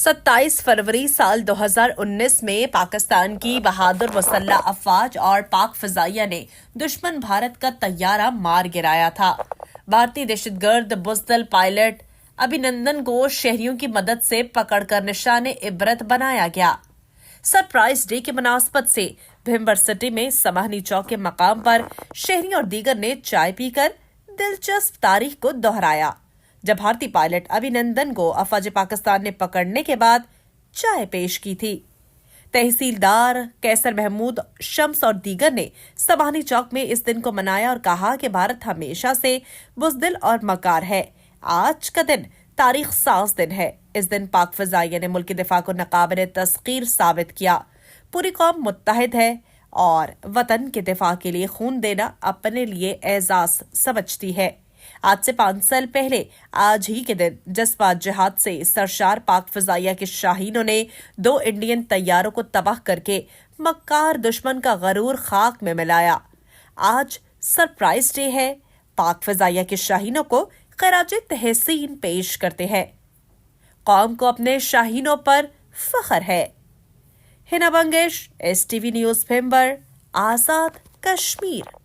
27 फरवरी साल 2019 में पाकिस्तान की बहादुर मुसल्लह अफवाज और पाक फिजाइया ने दुश्मन भारत का तैयारा मार गिराया था। भारतीय दहशतगर्द बुज़दिल पायलट अभिनंदन को शहरियों की मदद से पकड़कर निशाने इबरत बनाया गया। सरप्राइज डे के मुनासबत से भिम्बर सिटी में समाहनी चौक के मकाम पर शहरी और दीगर ने चाय पीकर दिलचस्प तारीख को दोहराया, जब भारतीय पायलट अभिनंदन को अफवाज पाकिस्तान ने पकड़ने के बाद चाय पेश की थी। तहसीलदार कैसर महमूद शम्स और दीगर ने समाहनी चौक में इस दिन को मनाया और कहा कि भारत हमेशा से बुज़दिल और मकार है। आज का दिन तारीख साज दिन है। इस दिन पाक फिजाइया ने मुल्क के दिफा को नाकाबिल तस्खीर साबित किया। पूरी कौम मुत्तहिद है और वतन के दिफा के लिए खून देना अपने लिए एजाज समझती है। आज से 5 साल पहले आज ही के दिन जज्बात जिहाद से सरशार पाक फिजाइया के शाहीनों ने 2 इंडियन तैयारों को तबाह करके मक्कार दुश्मन का गरूर खाक में मिलाया। आज सरप्राइज डे है। पाक फिजाइया के शाहीनों को खराज तहसीन पेश करते हैं। कौम को अपने शाहीनों पर फख्र है। हिना बंगेश, STV न्यूज़ भिम्बर, आजाद कश्मीर।